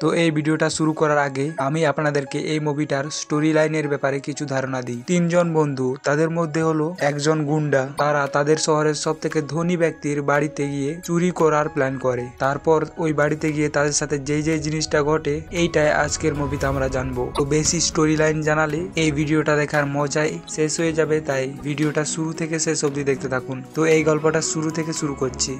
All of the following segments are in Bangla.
তো এই ভিডিওটা শুরু করার আগে আমি আপনাদেরকে এই মুভিটার স্টোরি লাইনের ব্যাপারে কিছু ধারণা দিই। তিনজন বন্ধু, তাদের মধ্যে হলো একজন গুন্ডা। তারা তাদের শহরের সব থেকে ধনী ব্যক্তির বাড়িতে গিয়ে চুরি করার প্ল্যান করে। তারপর ওই বাড়িতে গিয়ে তাদের সাথে যেই জিনিসটা ঘটে এইটাই আজকের মুভিতে আমরা জানবো। তো বেশি স্টোরি লাইন জানালে এই ভিডিওটা দেখার মজাই শেষ হয়ে যাবে, তাই ভিডিওটা শুরু থেকে শেষ অবধি দেখতে থাকুন। তো এই গল্পটা শুরু থেকে শুরু করছি।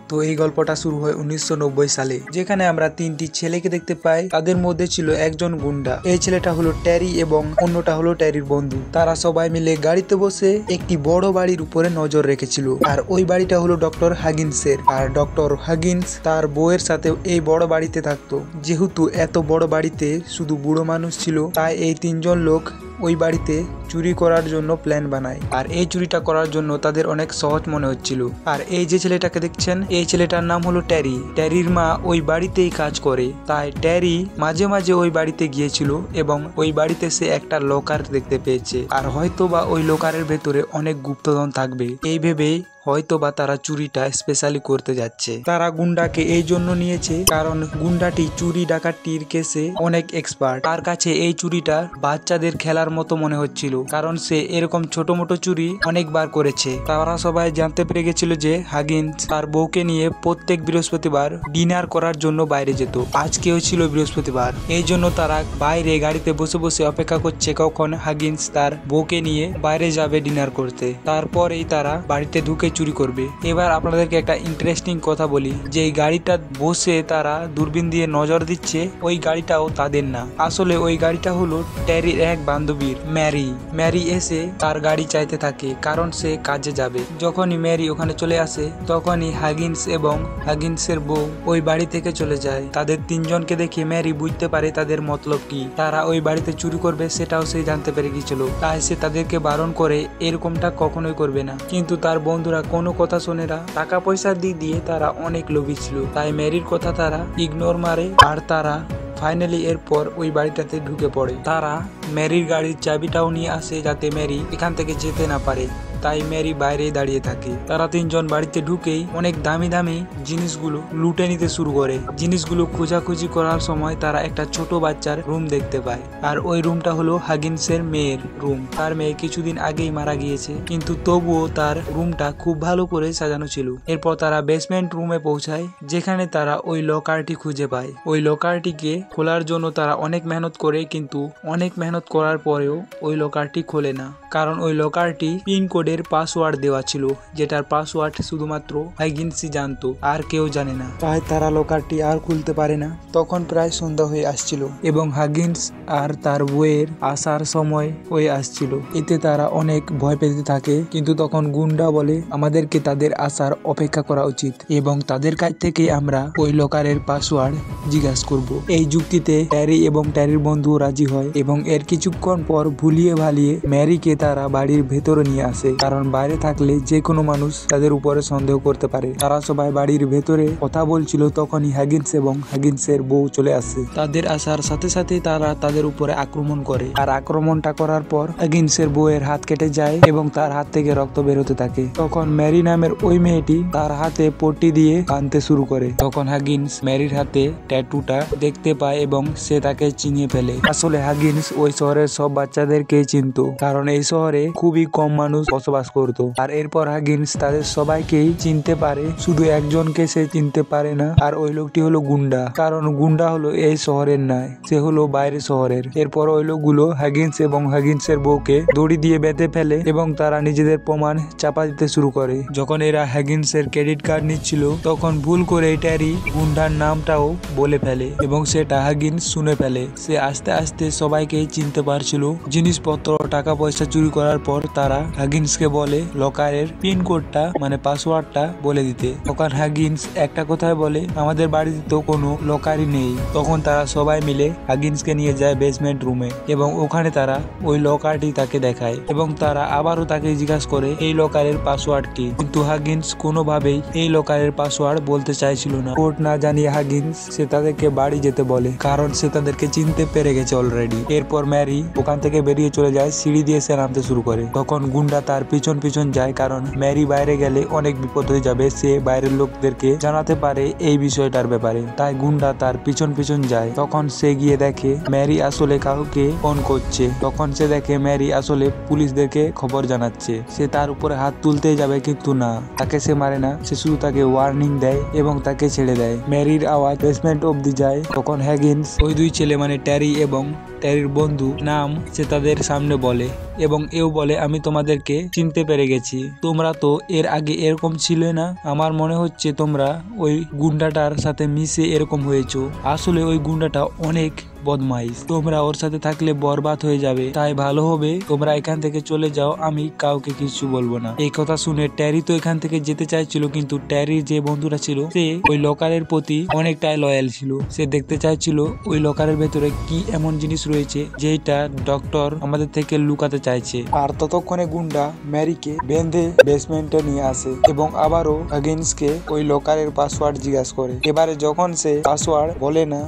তো এই গল্পটা শুরু হয় 1990 সালে, যেখানে আমরা তিনটি ছেলেকে দেখতে পাই। তাদের মধ্যে ছিল একজন গুন্ডা। এই ছেলেটা হলো ট্যারি এবং অন্যটা হলো ট্যারির বন্ধু। তারা সবাই মিলে গাড়িতে বসে একটি বড় বাড়ির উপরে নজর রেখেছিল। আর ওই বাড়িটা হলো ডক্টর হাগিন্সের। আর ডক্টর হাগিন্স তার বউয়ের সাথে এই বড় বাড়িতে থাকতো। যেহেতু এত বড় বাড়িতে শুধু বুড়ো মানুষ ছিল, তাই এই তিনজন লোক ওই বাড়িতে চুরি করার জন্য প্ল্যান বানায়। আর এই চুরিটা করার জন্য তাদের অনেক সহজ মনে হচ্ছিল। আর এই যে ছেলেটাকে দেখছেন, এই ছেলেটার নাম হলো ট্যারি। ট্যারির মা ওই বাড়িতেই কাজ করে, তাই ট্যারি মাঝে মাঝে ওই বাড়িতে গিয়েছিল এবং ওই বাড়িতে সে একটা লকার দেখতে পেয়েছে। আর হয়তো বা ওই লকারের ভেতরে অনেক গুপ্তধন থাকবে, এই ভেবেই হয়তো বা তারা চুরিটা স্পেশালি করতে যাচ্ছে। তারা গুন্ডাকে এই জন্য নিয়েছে কারণ গুন্ডাটি চুরি ডাকাতির কেসে অনেক এক্সপার্ট। তার কাছে এই চুরিটা বাচ্চাদের খেলার মতো মনে হচ্ছিল, কারণ সে এরকম ছোট মোটো চুরি অনেকবার করেছে। তারা সবাই জানতে পেরে গেছিল যে হাগিন্স তার বউকে নিয়ে প্রত্যেক বৃহস্পতিবার ডিনার করার জন্য বাইরে যেত। আজকেও ছিল বৃহস্পতিবার, এই জন্য তারা বাইরে গাড়িতে বসে বসে অপেক্ষা করছে কখন হাগিন্স তার বউকে নিয়ে বাইরে যাবে ডিনার করতে। তারপরেই তারা বাড়িতে ঢুকে চুরি করবে। এবার আপনাদেরকে একটা ইন্টারেস্টিং কথা বলি, যে এই গাড়িটা বসে তারা দূরবীন দিয়ে নজর দিচ্ছে, ওই গাড়িটাও তাদের না। আসলে ওই গাড়িটা হলো ট্যারির এক বান্ধবীর, ম্যারি। ম্যারি এসে তার গাড়ি চাইতে থাকে কারণ সে কাজে যাবে। যখনই ম্যারি ওখানে চলে আসে, তখনই হাগিন্স এবং হাগিন্সের বউ ওই বাড়ি থেকে চলে যায়। তাদের তিনজনকে দেখে ম্যারি বুঝতে পারে তাদের মতলব কি। তারা ওই বাড়িতে চুরি করবে সেটাও সে জানতে পেরে গিয়েছিল, তাই সে তাদেরকে বারণ করে এরকমটা কখনোই করবে না। কিন্তু তার বন্ধুরা কোনো কথা শোনে না। টাকা পয়সার দিক দিয়ে তারা অনেক লোভী ছিল, তাই ম্যারির কথা তারা ইগনোর মারে। আর তারা ফাইনালি এরপর ওই বাড়িটাতে ঢুকে পড়ে। তারা ম্যারির গাড়ির চাবিটাও নিয়ে আসে যাতে ম্যারি এখান থেকে যেতে না পারে, তাই ম্যারি বাইরেই দাঁড়িয়ে থাকে। তারা তিনজন বাড়িতে ঢুকেই অনেক দামি দামি জিনিসগুলো লুটে নিতে শুরু করে। জিনিসগুলো খোঁজাখুঁজি করার সময় তারা একটা ছোট বাচ্চার রুম দেখতে পায়। আর ওই রুমটা হলো হাগিন্সের মেয়ের রুম। তার মেয়ে কিছুদিন আগেই মারা গিয়েছে, কিন্তু তবুও তার রুমটা খুব ভালো করে সাজানো ছিল। এরপর তারা বেসমেন্ট রুমে পৌঁছায়, যেখানে তারা ওই লকারটি খুঁজে পায়। ওই লকারটিকে খোলার জন্য তারা অনেক মেহনত করে, কিন্তু অনেক মেহনত করার পরেও ওই লকারটি খোলে না, কারণ ওই লকারটি পিন কোডের পাসওয়ার্ড দেওয়া ছিল, যেটার পাসওয়ার্ড শুধুমাত্র হাগিন্সই জানতো, আর কেউ জানে না। তাই তারা লকারটি আর খুলতে পারে না। তখন প্রায় সন্ধ্যা হয়ে আসছিল এবং হাগিন্স আর তার বউয়ের আসার সময় হয়ে আসছিল। এতে তারা অনেক ভয় পেতে থাকে, কিন্তু তখন গুন্ডা বলে আমাদেরকে তাদের আসার অপেক্ষা করা উচিত এবং তাদের কাছ থেকে আমরা ওই লকারের পাসওয়ার্ড জিজ্ঞাসা করব। এই যুক্তিতে ট্যারি এবং ট্যারির বন্ধু রাজি হয় এবং এর কিছুক্ষণ পর ভুলিয়ে ভালিয়ে ম্যারিকে তারা বাড়ির ভেতরে নিয়ে আসে, কারণ বাইরে থাকলে যে কোনো মানুষ তাদের উপরে সন্দেহ করতে পারে। তারা সবাই বাড়ির ভেতরে কথা বলছিল, তখনই হাগিন্স এবং হাগিন্সের বউ চলে আসে। তাদের আসার সাথে সাথে তারা তাদের উপরে আক্রমণ করে। আর আক্রমণটা করার পর হাগিন্সের বউয়ের হাত কেটে যায় এবং তার হাত থেকে রক্ত বের হতে থাকে। তখন ম্যারি নামের ওই মেয়েটি তার হাতে পট্টি দিয়ে বাঁধতে শুরু করে। তখন হাগিন্স ম্যারির হাতে ট্যাটুটা দেখতে পায় এবং সে তাকে চিনিয়ে ফেলে। আসলে হাগিন্স ওই শহরের সব বাচ্চাদেরকে চিনতো, কারণ এই শহরে খুবই কম মানুষ বসবাস করতো। আর এরপর হাগিন্স তাদের সবাইকেই চিনতে পারে, শুধু একজনকে সে চিনতে পারে না, আর ওই লোকটি হলো গুন্ডা। কারণ গুন্ডা হলো এই শহরের নয়, সে হলো বাইরে শহরের। এরপর ওই লোকগুলো হাগিন্স এবং হাগিন্সের বউকে দড়ি দিয়ে বেঁধে ফেলে এবং তারা নিজেদের প্রমাণ চাপা দিতে শুরু করে। যখন এরা হাগিন্সের ক্রেডিট কার্ড নিচ্ছিল, তখন ভুল করে ট্যারি গুন্ডার নামটাও বলে ফেলে এবং সেটা হাগিন্স শুনে ফেলে। সে আস্তে আস্তে সবাইকেই চিনতে পারছিল। জিনিসপত্র টাকা পয়সা চুরি করার পর তারা হাগিন্সকে বলে লকারের পিন কোডটা মানে পাসওয়ার্ডটা বলে দিতে। তখন হাগিন্স একটা কথায় বলে আমাদের বাড়িতে তো কোনো লকারই নেই। তখন তারা সবাই মিলে হাগিন্সকে নিয়ে যায় বেসমেন্ট রুমে এবং ওখানে তারা ওই লকারটি তাকে দেখায় এবং তারা আবারও তাকে জিজ্ঞাসা করে এই লকারের পাসওয়ার্ড কি, কিন্তু হাগিন্স কোনোভাবেই এই লকারের পাসওয়ার্ড বলতে চাইছিল না। কোড না জানিয়ে হাগিন্স সে তাদেরকে বাড়ি যেতে বলে, কারণ সে তাদেরকে চিনতে পেরে গেছে অলরেডি। এরপর ম্যারি ওখান থেকে বেরিয়ে চলে যায়, সিঁড়ি দিয়ে সে নামতে শুরু করে। তখন গুন্ডা তার পিছন পিছন যায়, কারণ ম্যারি বাইরে গেলে অনেক বিপদ হয়ে যাবে, সে বাইরের লোকদেরকে জানাতে পারে এই বিষয়টার ব্যাপারে। তাই গুন্ডা তার পিছন পিছন যায়। তখন সে গিয়ে দেখে ম্যারি আসলে কাউকে ফোন করছে। তখন সে দেখে ম্যারি আসলে পুলিশদেরকে খবর জানাচ্ছে। সে তার উপরে হাত তুলতে যাবে, কিন্তু না, তাকে সে মারে না, সে শুধু তাকে ওয়ার্নিং দেয় এবং তাকে ছেড়ে দেয়। ম্যারির আওয়াজ বেসমেন্ট অব্দি যায়। তখন হ্যাগিন্স ওই দুই ছেলে মানে ট্যারি এবং ট্যারির বন্ধু নাম সে তাদের সামনে বলে এবং এও বলে, আমি তোমাদেরকে চিনতে পেরে গেছি, তোমরা তো এর আগে এরকম ছিলে না। আমার মনে হচ্ছে তোমরা ওই গুন্ডাটার সাথে মিশে এরকম হয়েছো। আসলে ওই গুন্ডাটা অনেক বদমাইশ, তোমরা ওর সাথে থাকলে বরবাদ হয়ে যাবে। তাই ভালো হবে তোমরা এখান থেকে চলে যাও, আমি কাউকে কিছু বলবো না। এই কথা শুনে ট্যারি তো এখান থেকে যেতে চাইছিল, কিন্তু ট্যারির যে বন্ধুটা ছিল সে ওই লকারের প্রতি অনেকটাই লয়াল ছিল। সে দেখতে চাইছিল ওই লকারের ভেতরে কি এমন জিনিস রয়েছে যেটা ডক্টর আমাদের থেকে লুকাতে চাইছে। আর ততক্ষণে গুন্ডা ম্যারিকে বেঁধে বেসমেন্টে নিয়ে আসে এবং আবারও হ্যাগিন্সকে ওই লকারের পাসওয়ার্ড জিজ্ঞাসা করে। এবারে যখন সে পাসওয়ার্ড বলে না,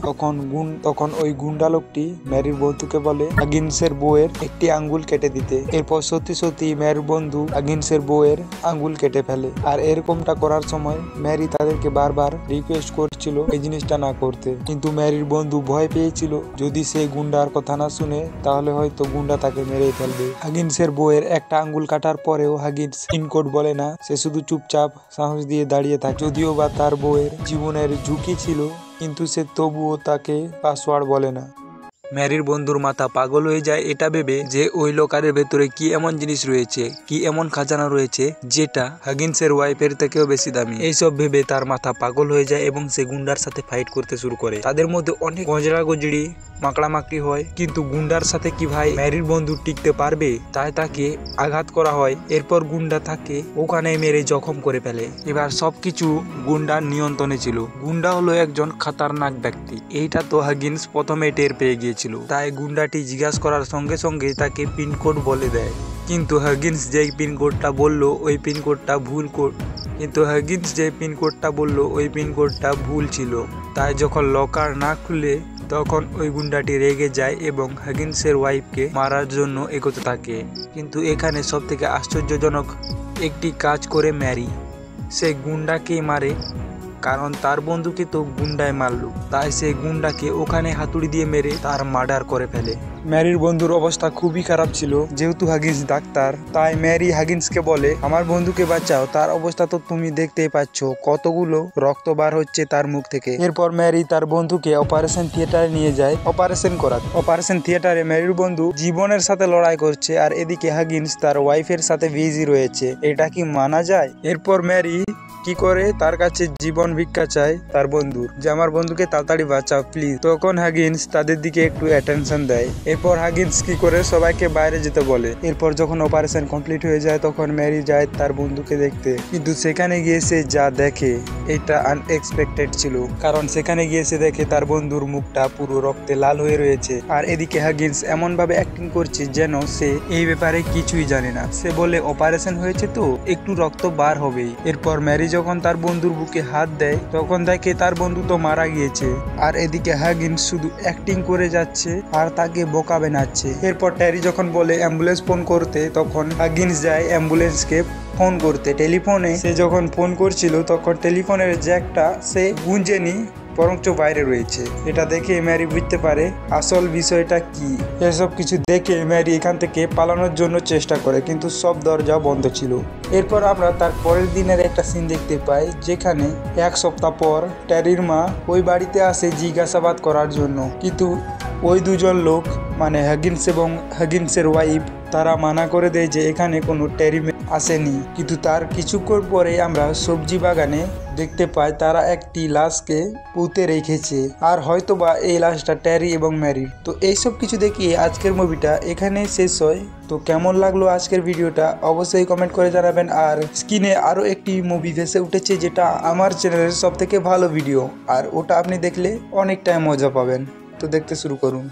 তখন ওই গুন্ডা লোকটি ম্যারির বন্ধুকে বলে হ্যাগিন্সের বউয়ের একটি আঙ্গুল কেটে দিতে। এরপর সত্যি সত্যি ম্যারির বন্ধু হ্যাগিন্সের বউয়ের আঙ্গুল কেটে ফেলে। আর এরকমটা করার সময় ম্যারি তাদেরকে বারবার রিকোয়েস্ট করছিল এই জিনিসটা না করতে, কিন্তু ম্যারির বন্ধু ভয় পেয়েছিল যদি সে গুন্ডার কথা না শুনে তাহলে হয়তো গুন্ডা তাকে মেরে ফেলবে। হ্যাগিন্সের বউয়ের একটা আঙ্গুল কাটার পরেও হ্যাগিন্স পিনকোড বলে না, সে শুধু চুপচাপ সাহস দিয়ে দাঁড়িয়ে থাকে। যদিও বা তার বউয়ের জীবনের ঝুঁকি ছিল, কিন্তু সে তবুও তাকে পাসওয়ার্ড বলে না। ম্যারির বন্ধুর মাথা পাগল হয়ে যায় এটা ভেবে যে ওই লকারের ভেতরে কি এমন জিনিস রয়েছে, কি এমন খাজানা রয়েছে যেটা হ্যাগিন্সের ওয়াইফের থেকেও বেশি দামি। এইসব ভেবে তার মাথা পাগল হয়ে যায় এবং সে গুন্ডার সাথে ফাইট করতে শুরু করে। তাদের মধ্যে অনেক গজড়াগজড়ি মাকড়ামাকড়ি হয়, কিন্তু গুন্ডার সাথে কি ভাই ম্যারির বন্ধু টিকতে পারবে? তাই তাকে আঘাত করা হয়। এরপর গুন্ডা তাকে ওখানে মেরে জখম করে ফেলে। এবার সবকিছু গুন্ডার নিয়ন্ত্রণে ছিল। গুন্ডা হলো একজন খতরনাক ব্যক্তি, এইটা তো হ্যাগিন্স প্রথমে টের পেয়ে গিয়েছিল। তাই গুন্ডাটি জিজ্ঞাসা করার সঙ্গে সঙ্গে তাকে পিনকোড বলে দেয়, কিন্তু হ্যাগিন্স যেই পিনকোডটা বললো ওই পিনকোডটা ভুল ভুল ছিল। তাই যখন লকার না খুলে তখন ওই গুন্ডাটি রেগে যায় এবং হ্যাগিন্সের ওয়াইফকে মারার জন্য এগোতে থাকে। কিন্তু এখানে সব থেকে আশ্চর্যজনক একটি কাজ করে ম্যারি, সে গুন্ডাকে মারে, কারণ তার বন্ধুকে তো গুন্ডায় মারলো। তাই সে গুন্ডাকে ওখানে হাতুড়ি দিয়ে মেরে তার মার্ডার করে ফেলে। ম্যারির বন্ধুর অবস্থা খুবই খারাপ ছিল, যেহেতু হ্যাগিন্স ডাক্তার। তাই ম্যারি হ্যাগিন্সকে বলে, আমার বন্ধুকে বাঁচাও, তার অবস্থা তো তুমি দেখতেই পাচ্ছ, কতগুলো রক্ত বার হচ্ছে তার মুখ থেকে। এরপর ম্যারি তার বন্ধুকে অপারেশন থিয়েটারে নিয়ে যায় অপারেশন করাতে। অপারেশন থিয়েটারে ম্যারির বন্ধু জীবনের সাথে লড়াই করছে, আর এদিকে হ্যাগিন্স তার ওয়াইফের সাথে বিজি রয়েছে। এটা কি মানা যায়? এরপর ম্যারি কি করে তার কাছে জীবন ভিক্ষা চায় তার বন্ধুর, যে আমার বন্ধুকে তাড়াতাড়ি বাঁচাও প্লিজ। তখন হ্যাগিন্স তাদের দিকে একটু অ্যাটেনশন দেয়। এরপর হ্যাগিন্স কি করে সবাইকে বাইরে যেতে বলে। এরপর যখন অপারেশন কমপ্লিট হয়ে যায় তখন ম্যারি যায় তার বন্ধুকে দেখতে, কিন্তু সেখানে গিয়ে সে যা দেখে এটা আনএক্সপেক্টেড ছিল, কারণ সেখানে গিয়ে সে দেখে তার বন্ধুর মুখটা পুরো রক্তে লাল হয়ে রয়েছে। আর এদিকে হ্যাগিন্স এমন ভাবে অ্যাক্টিং করছে যেন সে এই ব্যাপারে কিছুই জানে না। সে বলে অপারেশন হয়েছে তো একটু রক্ত বার হবেই। এরপর ম্যারি যখন তার বন্ধুর বুকে হাত দেয় তখন দেখে তার বন্ধু তো মারা গিয়েছে, আর এদিকে হ্যাগিন্স শুধু অ্যাক্টিং করে যাচ্ছে আর তাকে বোকা বানাচ্ছে। এরপর ট্যারি যখন বলে অ্যাম্বুলেন্স ফোন করতে, তখন হ্যাগিন্স যায় অ্যাম্বুলেন্সকে ফোন করতে। টেলিফোনে সে যখন ফোন করছিল তখন টেলিফোনের জ্যাকটা সে গুঁজেনি, বরঞ্চ বাইরে রয়েছে। এটা দেখে ম্যারি বুঝতে পারে আসল বিষয়টা কি। এসব কিছু দেখে ম্যারি এখান থেকে পালানোর জন্য চেষ্টা করে, কিন্তু সব দরজা বন্ধ ছিল। এরপর আমরা তার পরের দিনের একটা সিন দেখতে পাই, যেখানে এক সপ্তাহ পর ট্যারির মা ওই বাড়িতে আসে জিজ্ঞাসাবাদ করার জন্য, কিন্তু ওই দুজন লোক মানে হ্যাগিন্স এবং হ্যাগিন্সের ওয়াইফ তারা মানা করে দেয় যে এখানে কোনো ট্যারি আসেনি। কিন্তু তার কিছুক্ষণ পরে আমরা সবজি বাগানে দেখতে পাই তারা একটি লাশকে পুঁতে রেখেছে, আর হয়তোবা এই লাশটা ট্যারি এবং ম্যারির। তো এইসব কিছু দেখিয়ে আজকের মুভিটা এখানেই শেষ হয়। তো কেমন লাগলো আজকের ভিডিওটা অবশ্যই কমেন্ট করে জানাবেন। আর স্ক্রিনে আরও একটি মুভি ভেসে উঠেছে যেটা আমার চ্যানেলের সব থেকে ভালো ভিডিও, আর ওটা আপনি দেখলে অনেকটাই মজা পাবেন। তো দেখতে শুরু করুন।